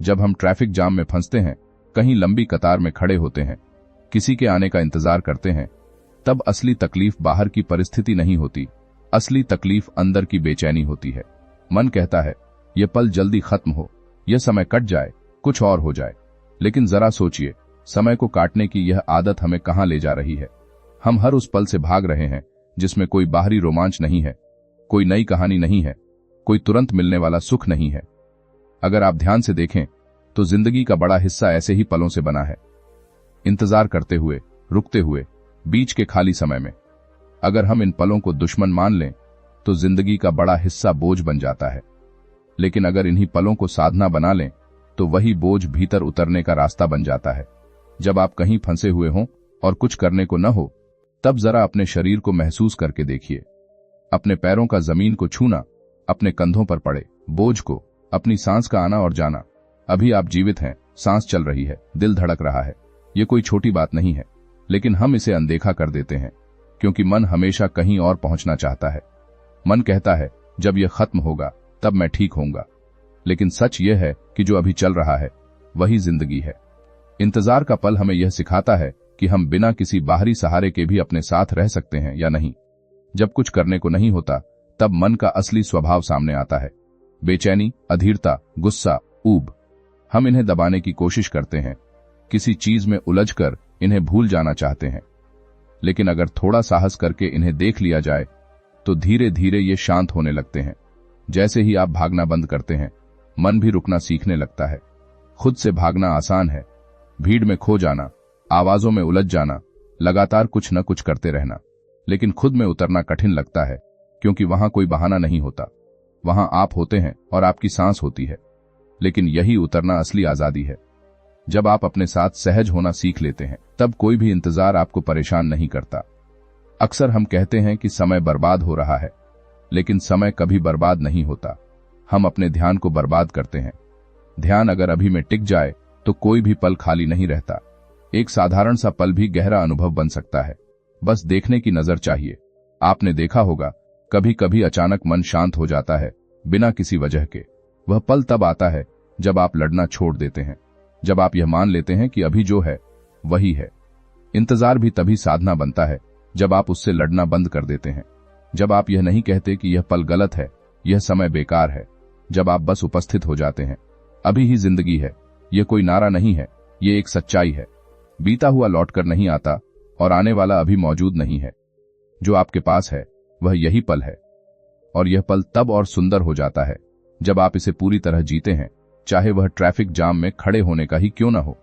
जब हम traffic jam में फंसते हैं, कहीं लंबी कतार में खड़े होते हैं, किसी के आने का इंतजार करते हैं, तब असली तकलीफ बाहर की परिस्थिति नहीं होती, असली तकलीफ अंदर की बेचैनी होती है। मन कहता है यह पल जल्दी खत्म हो, यह समय कट जाए, कुछ और हो जाए। लेकिन जरा सोचिए, समय को काटने की यह आदत हमें कहां ले जा रही है। हम हर उस पल से भाग रहे हैं जिसमें कोई बाहरी रोमांच नहीं है, कोई नई कहानी नहीं है, कोई तुरंत मिलने वाला सुख नहीं है। अगर आप ध्यान से देखें तो जिंदगी का बड़ा हिस्सा ऐसे ही पलों से बना है, इंतजार करते हुए, रुकते हुए, बीच के खाली समय में। अगर हम इन पलों को दुश्मन मान लें तो जिंदगी का बड़ा हिस्सा बोझ बन जाता है, लेकिन अगर इन्हीं पलों को साधना बना लें तो वही बोझ भीतर उतरने का रास्ता बन जाता है। जब आप कहीं फंसे हुए हों और कुछ करने को न हो, तब जरा अपने शरीर को महसूस करके देखिए। अपने पैरों का जमीन को छूना, अपने कंधों पर पड़े बोझ को, अपनी सांस का आना और जाना। अभी आप जीवित हैं, सांस चल रही है, दिल धड़क रहा है। ये कोई छोटी बात नहीं है, लेकिन हम इसे अनदेखा कर देते हैं क्योंकि मन हमेशा कहीं और पहुंचना चाहता है। मन कहता है जब यह खत्म होगा तब मैं ठीक होऊंगा, लेकिन सच यह है कि जो अभी चल रहा है वही जिंदगी है। इंतजार का पल हमें यह सिखाता है कि हम बिना किसी बाहरी सहारे के भी अपने साथ रह सकते हैं या नहीं। जब कुछ करने को नहीं होता तब मन का असली स्वभाव सामने आता है, बेचैनी, अधीरता, गुस्सा, ऊब। हम इन्हें दबाने की कोशिश करते हैं, किसी चीज में उलझकर इन्हें भूल जाना चाहते हैं। लेकिन अगर थोड़ा साहस करके इन्हें देख लिया जाए तो धीरे धीरे ये शांत होने लगते हैं। जैसे ही आप भागना बंद करते हैं, मन भी रुकना सीखने लगता है। खुद से भागना आसान है, भीड़ में खो जाना, आवाजों में उलझ जाना, लगातार कुछ न कुछ करते रहना। लेकिन खुद में उतरना कठिन लगता है क्योंकि वहां कोई बहाना नहीं होता, वहां आप होते हैं और आपकी सांस होती है। लेकिन यही उतरना असली आजादी है। जब आप अपने साथ सहज होना सीख लेते हैं, तब कोई भी इंतजार आपको परेशान नहीं करता। अक्सर हम कहते हैं कि समय बर्बाद हो रहा है, लेकिन समय कभी बर्बाद नहीं होता। हम अपने ध्यान को बर्बाद करते हैं। ध्यान अगर अभी में टिक जाए तो कोई भी पल खाली नहीं रहता। एक साधारण सा पल भी गहरा अनुभव बन सकता है, बस देखने की नजर चाहिए। आपने देखा होगा, कभी कभी अचानक मन शांत हो जाता है बिना किसी वजह के। वह पल तब आता है जब आप लड़ना छोड़ देते हैं, जब आप यह मान लेते हैं कि अभी जो है वही है। इंतजार भी तभी साधना बनता है जब आप उससे लड़ना बंद कर देते हैं, जब आप यह नहीं कहते कि यह पल गलत है, यह समय बेकार है, जब आप बस उपस्थित हो जाते हैं। अभी ही जिंदगी है, यह कोई नारा नहीं है, यह एक सच्चाई है। बीता हुआ लौटकर नहीं आता और आने वाला अभी मौजूद नहीं है। जो आपके पास है वह यही पल है, और यह पल तब और सुंदर हो जाता है जब आप इसे पूरी तरह जीते हैं, चाहे वह ट्रैफिक जाम में खड़े होने का ही क्यों न हो।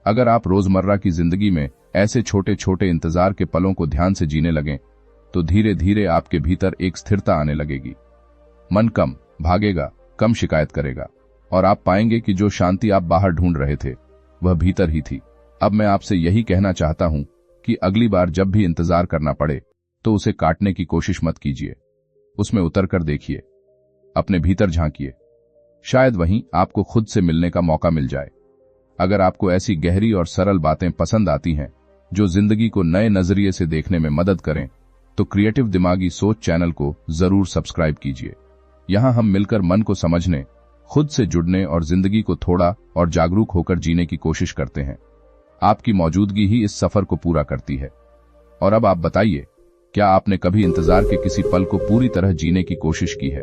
अगर आप रोजमर्रा की जिंदगी में ऐसे छोटे छोटे इंतजार के पलों को ध्यान से जीने लगें तो धीरे धीरे आपके भीतर एक स्थिरता आने लगेगी। मन कम भागेगा, कम शिकायत करेगा, और आप पाएंगे कि जो शांति आप बाहर ढूंढ रहे थे वह भीतर ही थी। अब मैं आपसे यही कहना चाहता हूं कि अगली बार जब भी इंतजार करना पड़े तो उसे काटने की कोशिश मत कीजिए। उसमें उतरकर देखिए, अपने भीतर झांकिए, शायद वहीं आपको खुद से मिलने का मौका मिल जाए। अगर आपको ऐसी गहरी और सरल बातें पसंद आती हैं जो जिंदगी को नए नजरिए से देखने में मदद करें, तो क्रिएटिव दिमागी सोच चैनल को जरूर सब्सक्राइब कीजिए। यहां हम मिलकर मन को समझने, खुद से जुड़ने और जिंदगी को थोड़ा और जागरूक होकर जीने की कोशिश करते हैं। आपकी मौजूदगी ही इस सफर को पूरा करती है। और अब आप बताइए, क्या आपने कभी इंतजार के किसी पल को पूरी तरह जीने की कोशिश की है?